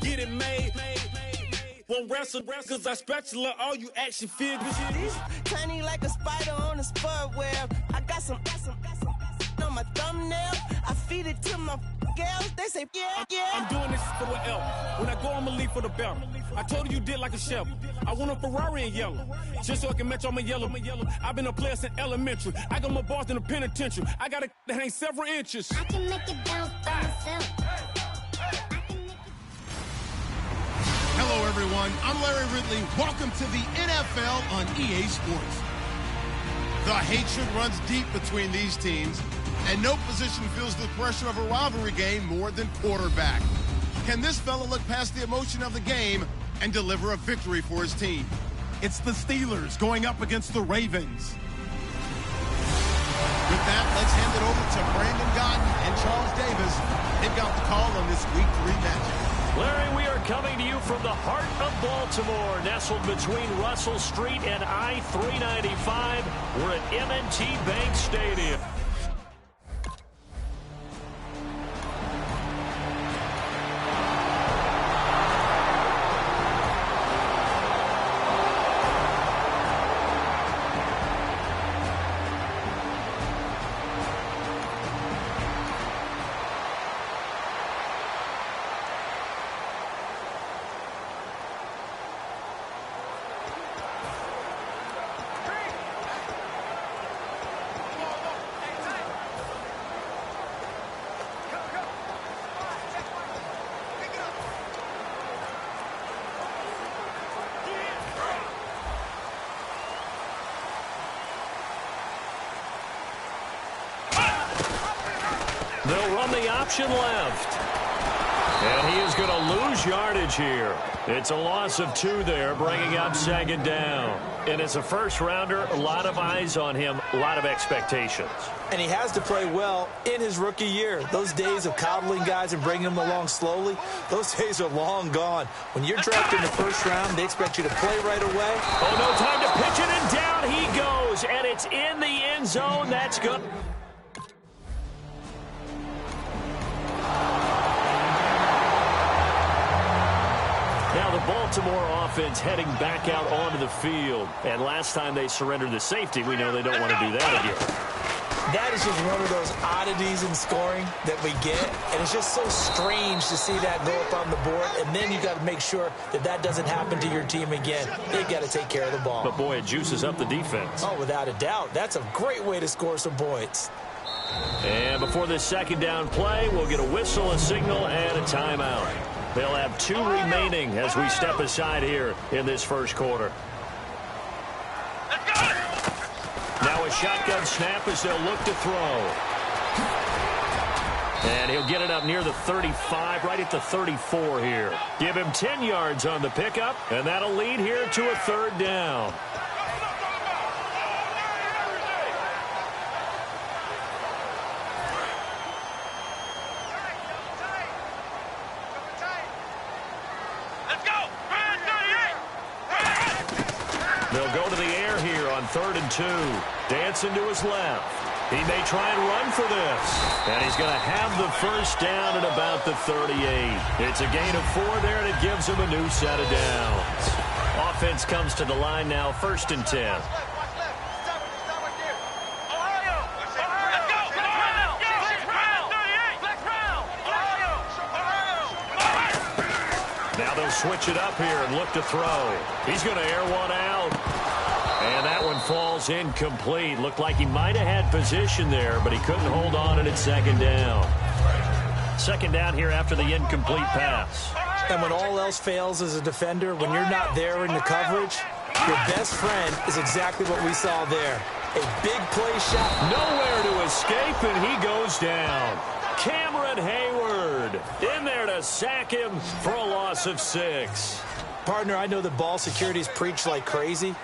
get it made. Won't wrestle, cause I spatula all you action figures. Tiny like a spider on a spud web. I got some on my thumbnail. I feed it to my girls. They say, yeah. I'm doing this for the L. When I go, I'ma leave for the belt. I told you did like a shovel. I want a Ferrari in yellow, just so I can match all my yellow. I've been a player since elementary. I got more bars than a penitentiary. I got a that ain't several inches. I can make it bounce by myself. Hello, everyone. I'm Larry Ridley. Welcome to the NFL on EA Sports. The hatred runs deep between these teams, and no position feels the pressure of a rivalry game more than quarterback. Can this fella look past the emotion of the game and deliver a victory for his team? It's the Steelers going up against the Ravens. With that, let's hand it over to Brandon Godden and Charles Davis. They've got the call on this Week 3 matchup. Larry, we are coming to you from the heart of Baltimore, nestled between Russell Street and I-395. We're at M&T Bank Stadium. They'll run the option left. And he is going to lose yardage here. It's a loss of 2 there, bringing up second down. And as a first-rounder, a lot of eyes on him, a lot of expectations. And he has to play well in his rookie year. Those days of coddling guys and bringing them along slowly, those days are long gone. When you're drafted in the first round, they expect you to play right away. Oh, no time to pitch it, and down he goes. And it's in the end zone. That's good. Now the Baltimore offense heading back out onto the field. And last time they surrendered the safety, we know they don't want to do that again. That is just one of those oddities in scoring that we get. And it's just so strange to see that go up on the board. And then you got to make sure that that doesn't happen to your team again. They've got to take care of the ball. But, boy, it juices up the defense. Oh, without a doubt. That's a great way to score some points. And before this second down play, we'll get a whistle, a signal, and a timeout. They'll have 2 remaining as we step aside here in this first quarter. Now a shotgun snap as they'll look to throw. And he'll get it up near the 35, right at the 34 here. Give him 10 yards on the pickup, and that'll lead here to a third down. They'll go to the air here on 3rd and 2. Dancing to his left. He may try and run for this. And he's going to have the first down at about the 38. It's a gain of 4 there, and it gives him a new set of downs. Offense comes to the line now, 1st and 10. Now they'll switch it up here and look to throw. He's going to air one out. And that one falls incomplete. Looked like he might have had position there, but he couldn't hold on, and it's second down. Second down here after the incomplete pass. And when all else fails as a defender, when you're not there in the coverage, your best friend is exactly what we saw there. A big play shot. Nowhere to escape, and he goes down. Cameron Hayward in there to sack him for a loss of 6. Partner, I know that ball securities preach like crazy,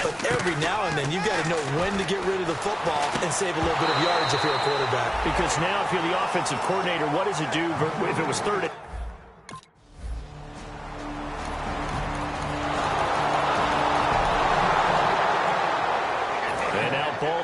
but every now and then you've got to know when to get rid of the football and save a little bit of yardage if you're a quarterback. Because now if you're the offensive coordinator, what does it do if it was 3rd and...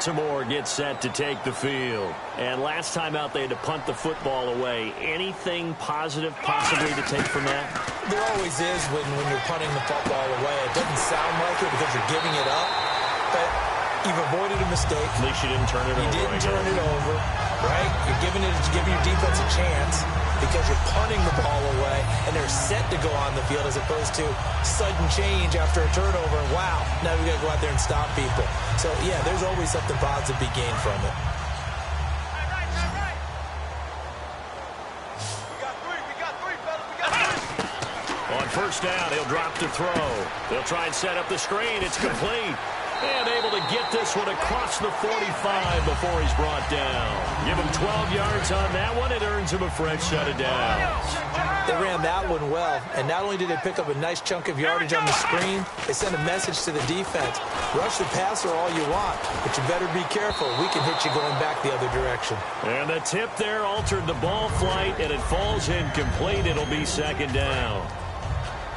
Baltimore gets set to take the field. And last time out, they had to punt the football away. Anything positive possibly to take from that? There always is when you're punting the football away. It doesn't sound like it because you're giving it up, but you've avoided a mistake. At least you didn't turn it over. You didn't turn it over, right? You're giving your defense a chance because you're punting the ball away, and they're set to go on the field as opposed to sudden change after a turnover. And wow, now we got to go out there and stop people. So, yeah, there's always something positive to be gained from it. On first down, he'll drop to throw. They'll try and set up the screen. It's complete. And able to get this one across the 45 before he's brought down. Give him 12 yards on that one. It earns him a fresh set of downs. They ran that one well, and not only did they pick up a nice chunk of yardage on the screen, they sent a message to the defense. Rush the passer all you want, but you better be careful. We can hit you going back the other direction. And the tip there altered the ball flight, and it falls incomplete. It'll be second down.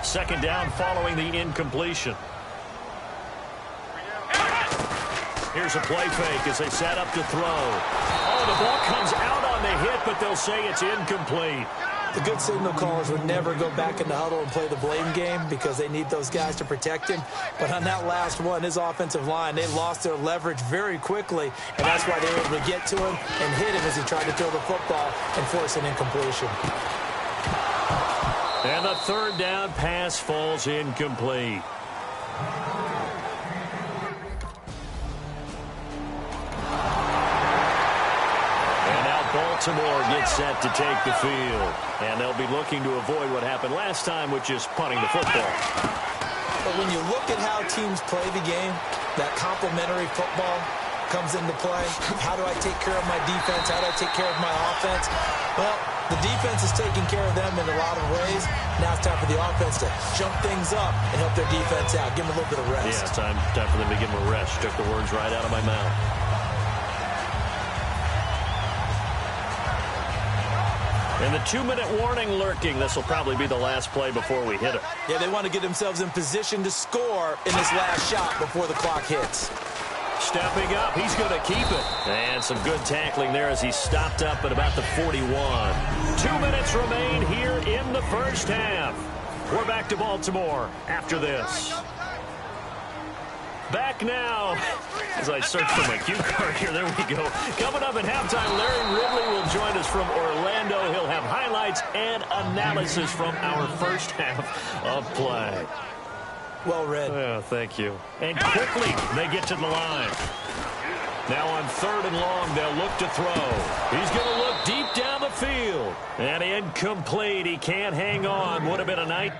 Second down following the incompletion. Here's a play fake as they set up to throw. Oh, the ball comes out on the hit, but they'll say it's incomplete. The good signal callers would never go back in the huddle and play the blame game because they need those guys to protect him. But on that last one, his offensive line, they lost their leverage very quickly, and that's why they were able to get to him and hit him as he tried to throw the football and force an incompletion. And the third down pass falls incomplete. Baltimore gets set to take the field, and they'll be looking to avoid what happened last time, which is punting the football. But when you look at how teams play the game, that complementary football comes into play. How do I take care of my defense? How do I take care of my offense? Well, the defense is taking care of them in a lot of ways. Now it's time for the offense to jump things up and help their defense out. Give them a little bit of rest. Yeah, time for them to give them a rest. Took the words right out of my mouth. And the 2-minute warning lurking. This will probably be the last play before we hit it. Yeah, they want to get themselves in position to score in this last shot before the clock hits. Stepping up, he's going to keep it. And some good tackling there as he stopped up at about the 41. 2 minutes remain here in the first half. We're back to Baltimore after this. Back now, as I search for my cue card here, there we go. Coming up at halftime, Larry Ridley will join us from Orlando. He'll have highlights and analysis from our first half of play. Well read. Yeah, thank you. And quickly, they get to the line. Now on third and long, they'll look to throw. He's going to look deep down the field. And incomplete. He can't hang on. Would have been a night.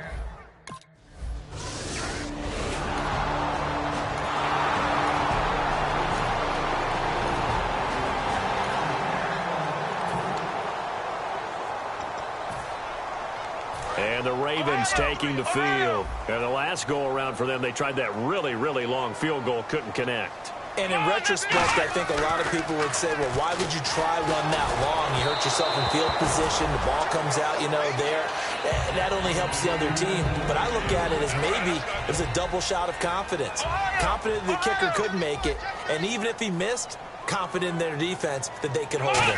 And the Ravens taking the field. And the last go-around for them, they tried that really, really long field goal, couldn't connect. And in retrospect, I think a lot of people would say, well, why would you try one that long? You hurt yourself in field position. The ball comes out, there. That only helps the other team. But I look at it as maybe it was a double shot of confidence. Confident the kicker could make it. And even if he missed, confident in their defense that they could hold him.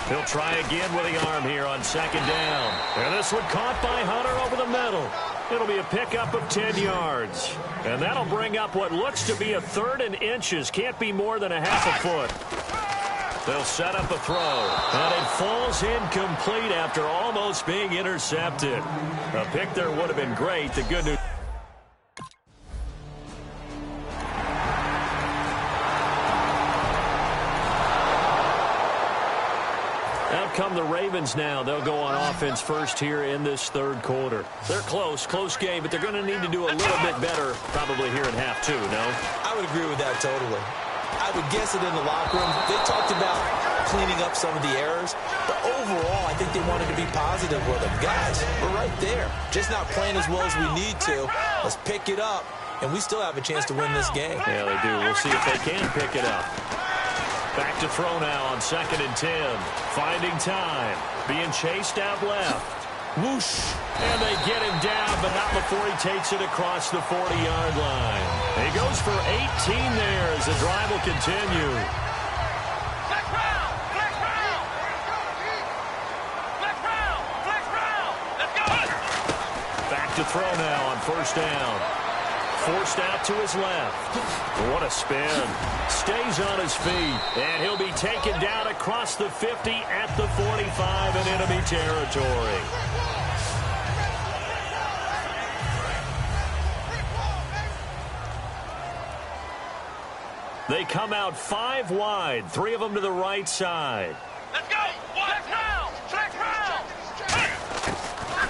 He'll try again with the arm here on second down. And this one caught by Hunter over the middle. It'll be a pickup of 10 yards. And that'll bring up what looks to be a third and inches. Can't be more than a half a foot. They'll set up a throw. And it falls incomplete after almost being intercepted. A pick there would have been great. The good news. Out come the Ravens now. They'll go on offense first here in this third quarter. They're close game, but they're going to need to do a little bit better probably here in half two, no? I would agree with that totally. I would guess it in the locker room. They talked about cleaning up some of the errors, but overall, I think they wanted to be positive with them. Guys, we're right there. Just not playing as well as we need to. Let's pick it up, and we still have a chance to win this game. Yeah, they do. We'll see if they can pick it up. Back to throw now on 2nd and 10. Finding time. Being chased out left. Whoosh. And they get him down, but not before he takes it across the 40-yard line. He goes for 18 there as the drive will continue. Back to throw now on first down. Forced out to his left. What a spin. Stays on his feet, and he'll be taken down across the 50 at the 45 in enemy territory. They come out 5 wide, 3 of them to the right side. Let's go! Flex round! Flex round!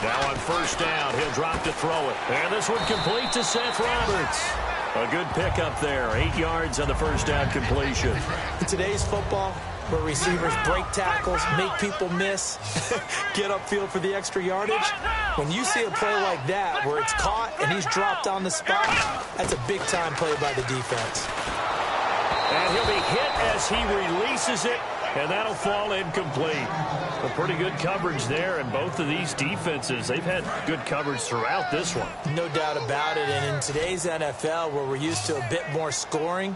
Now on first down, he'll drop to throw it. And this one complete to Seth Roberts. A good pickup there. 8 yards on the first down completion. In today's football, where receivers break tackles, make people miss, get upfield for the extra yardage, when you see a play like that where it's caught and he's dropped on the spot, that's a big-time play by the defense. And he'll be hit as he releases it, and that'll fall incomplete. A pretty good coverage there, and both of these defenses, they've had good coverage throughout this one. No doubt about it, and in today's NFL, where we're used to a bit more scoring,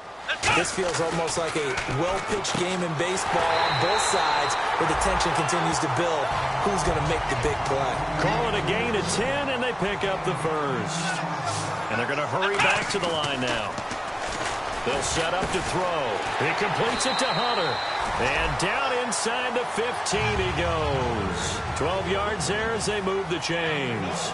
this feels almost like a well-pitched game in baseball on both sides, where the tension continues to build. Who's going to make the big play? Call it a gain of 10, and they pick up the first. And they're going to hurry back to the line now. They'll set up to throw. He completes it to Hunter. And down inside the 15 he goes. 12 yards there as they move the chains.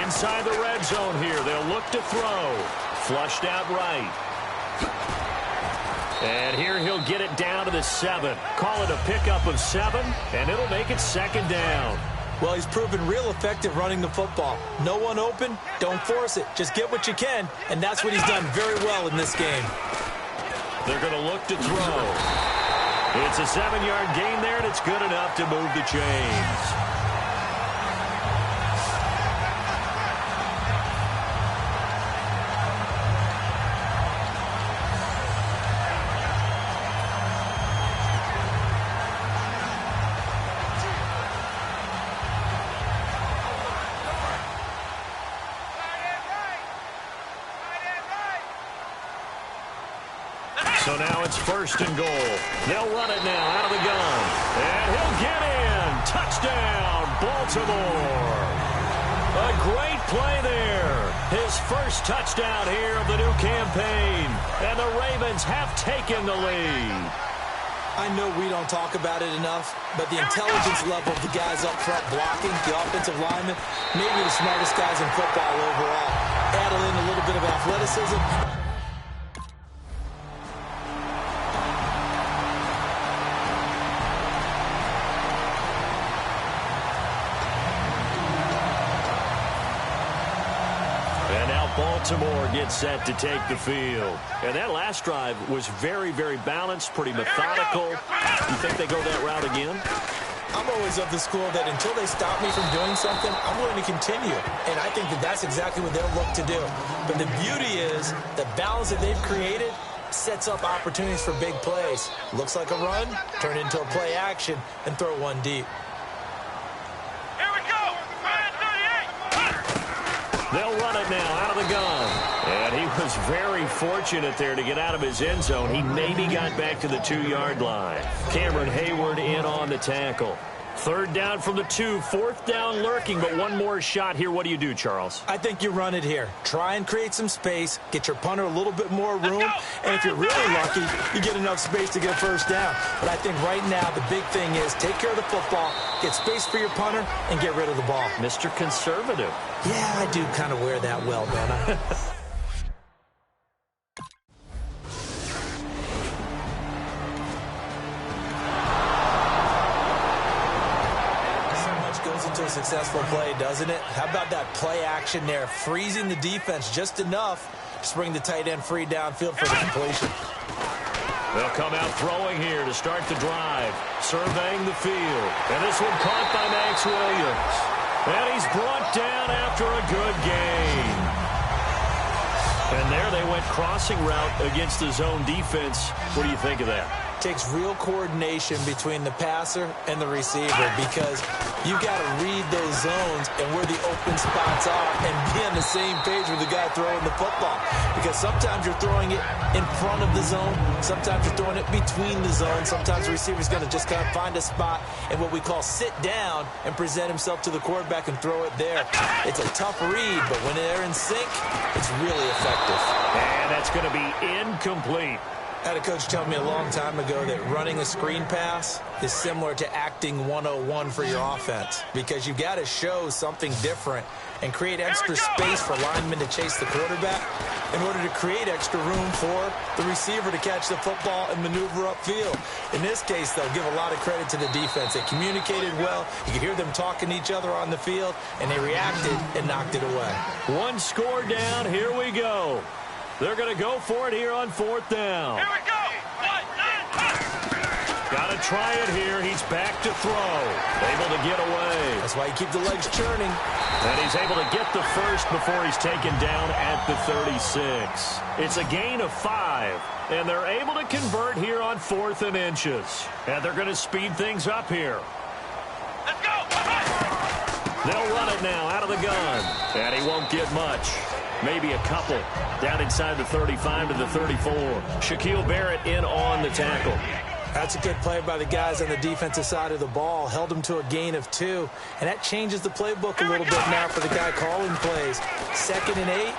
Inside the red zone here. They'll look to throw. Flushed out right. And here he'll get it down to the 7. Call it a pickup of 7, and it'll make it second down. Well, he's proven real effective running the football. No one open, don't force it. Just get what you can, and that's what he's done very well in this game. They're going to look to throw. It's a 7-yard gain there, and it's good enough to move the chains. So now it's first and goal. They'll run it now out of the gun. And he'll get in. Touchdown, Baltimore. A great play there. His first touchdown here of the new campaign. And the Ravens have taken the lead. I know we don't talk about it enough, but the intelligence level of the guys up front blocking, the offensive linemen, maybe the smartest guys in football overall. Add in a little bit of athleticism. Baltimore gets set to take the field. And that last drive was very, very balanced, pretty methodical. You think they go that route again? I'm always of the school that until they stop me from doing something, I'm willing to continue. And I think that that's exactly what they'll look to do. But the beauty is the balance that they've created sets up opportunities for big plays. Looks like a run, turn into a play action, and throw one deep. They'll run it now out of the gun. And he was very fortunate there to get out of his end zone. He maybe got back to the 2-yard line. Cameron Hayward in on the tackle. Third down from the 2. Fourth down lurking, but one more shot here. What do you do, Charles? I think you run it here. Try and create some space. Get your punter a little bit more room. And if you're really lucky, you get enough space to get a first down. But I think right now the big thing is take care of the football, get space for your punter, and get rid of the ball. Mr. Conservative. Yeah, I do kind of wear that well, don't I? A successful play, doesn't it? How about that play action there, freezing the defense just enough to bring the tight end free downfield for the completion. They'll come out throwing here to start the drive, surveying the field. And this one caught by Max Williams. And he's brought down after a good gain. And there they went crossing route against the zone defense. What do you think of that? takes real coordination between the passer and the receiver because you got to read those zones and where the open spots are and be on the same page with the guy throwing the football. Because sometimes you're throwing it in front of the zone. Sometimes you're throwing it between the zones. Sometimes the receiver's going to just kind of find a spot and what we call sit down and present himself to the quarterback and throw it there. It's a tough read, but when they're in sync, it's really effective. And that's going to be incomplete. I had a coach tell me a long time ago that running a screen pass is similar to acting 101 for your offense because you've got to show something different and create extra space for linemen to chase the quarterback in order to create extra room for the receiver to catch the football and maneuver upfield. In this case, they'll give a lot of credit to the defense. They communicated well. You could hear them talking to each other on the field, and they reacted and knocked it away. One score down. Here we go. They're going to go for it here on 4th down. Here we go. 1, 9, Got to try it here. He's back to throw. Able to get away. That's why you keep the legs churning. And he's able to get the first before he's taken down at the 36. It's a gain of 5. And they're able to convert here on 4th and inches. And they're going to speed things up here. let's go. They'll run it now out of the gun. And he won't get much. Maybe a couple. Down inside the 35 to the 34. Shaquille Barrett in on the tackle. That's a good play by the guys on the defensive side of the ball. Held him to a gain of 2. And that changes the playbook a little bit now for the guy calling plays. 2nd and 8.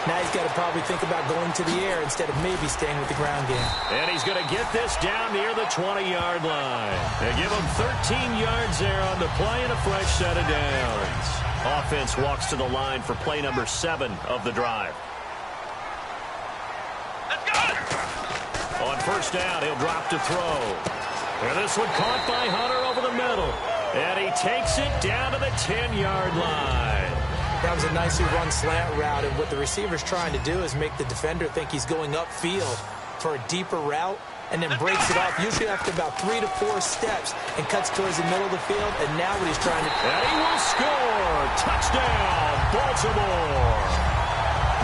Now he's got to probably think about going to the air instead of maybe staying with the ground game. And he's going to get this down near the 20-yard line. They give him 13 yards there on the play and a fresh set of downs. Offense walks to the line for play number 7 of the drive. Let's go. On 1st down, he'll drop to throw. And this one caught by Hunter over the middle. And he takes it down to the 10-yard line. That was a nicely run slant route, and what the receiver's trying to do is make the defender think he's going upfield for a deeper route and then breaks it off, usually after about 3 to 4 steps, and cuts towards the middle of the field, and now what he's trying to... And he will score! Touchdown, Baltimore!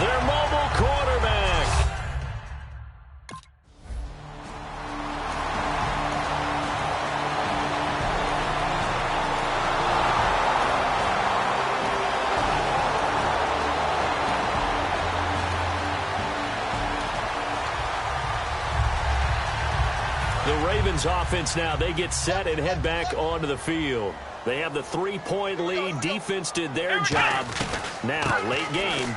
Their mobile quarterback. The Ravens offense now, they get set and head back onto the field. They have the 3-point lead. Defense did their job. Now, late game,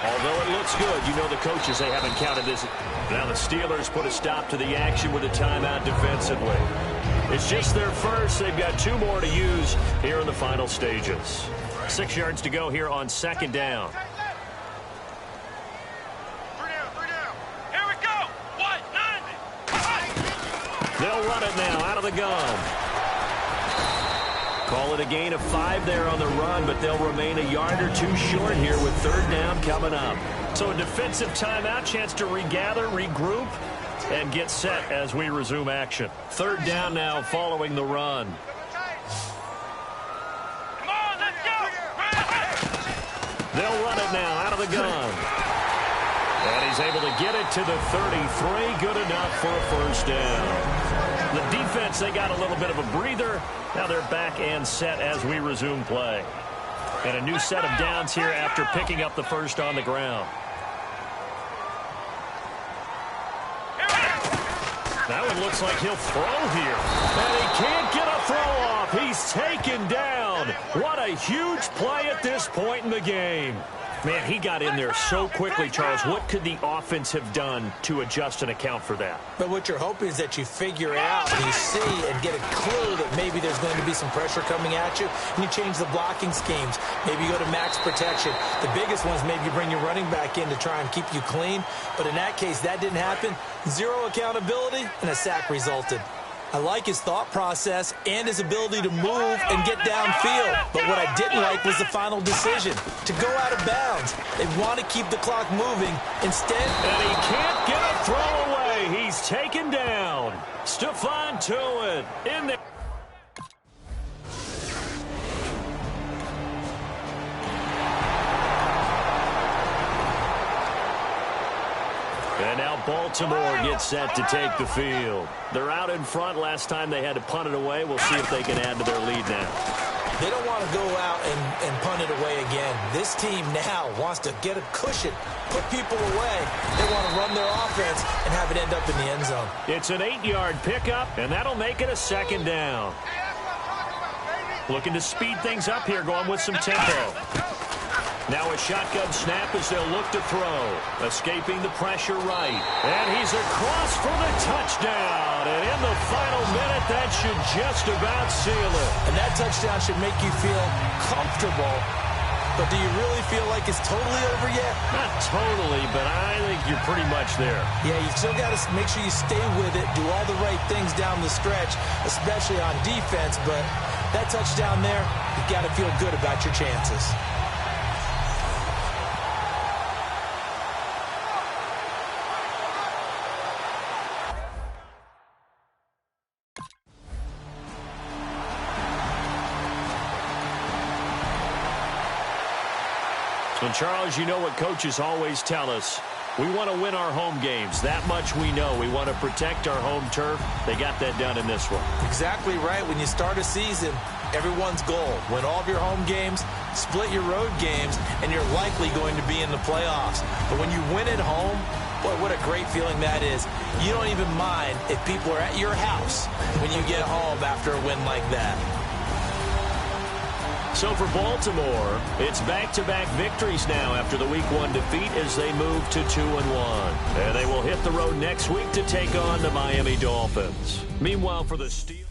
although it looks good, you know the coaches, they haven't counted this. Now the Steelers put a stop to the action with a timeout defensively. It's just their first. They've got 2 more to use here in the final stages. 6 yards to go here on 2nd down. They'll run it now out of the gun. Call it a gain of 5 there on the run, but they'll remain a yard or 2 short here with 3rd down coming up. So a defensive timeout, chance to regather, regroup, and get set as we resume action. 3rd down now following the run. Come on, let's go. They'll run it now out of the gun. And he's able to get it to the 33. Good enough for a 1st down. The defense, they got a little bit of a breather. Now they're back and set as we resume play. And a new set of downs here after picking up the first on the ground. That one looks like he'll throw here. And he can't get a throw off. He's taken down. What a huge play at this point in the game. Man, he got in there so quickly, Charles. What could the offense have done to adjust and account for that? But what you're hoping is that you figure out and you see and get a clue that maybe there's going to be some pressure coming at you, and you change the blocking schemes. Maybe you go to max protection. The biggest one is maybe you bring your running back in to try and keep you clean. But in that case, that didn't happen. 0 accountability, and a sack resulted. I like his thought process and his ability to move and get downfield. But what I didn't like was the final decision, to go out of bounds. They want to keep the clock moving. Instead... And he can't get a throw away. He's taken down. Stephon Tuitt in there. And now Baltimore gets set to take the field. They're out in front. Last time they had to punt it away. We'll see if they can add to their lead now. They don't want to go out and punt it away again. This team now wants to get a cushion, put people away. They want to run their offense and have it end up in the end zone. It's an 8-yard pickup, and that'll make it a second down. Looking to speed things up here, going with some tempo. Now a shotgun snap as they'll look to throw. Escaping the pressure right. And he's across for the touchdown. And in the final minute, that should just about seal it. And that touchdown should make you feel comfortable. But do you really feel like it's totally over yet? Not totally, but I think you're pretty much there. Yeah, you still got to make sure you stay with it, do all the right things down the stretch, especially on defense. But that touchdown there, you got to feel good about your chances. And Charles, you know what coaches always tell us. We want to win our home games. That much we know. We want to protect our home turf. They got that done in this one. Exactly right. When you start a season, everyone's goal, win all of your home games, split your road games, and you're likely going to be in the playoffs. But when you win at home, boy, what a great feeling that is. You don't even mind if people are at your house when you get home after a win like that. So for Baltimore, it's back-to-back victories now after the Week 1 defeat as they move to 2-1. And they will hit the road next week to take on the Miami Dolphins. Meanwhile, for the Steelers...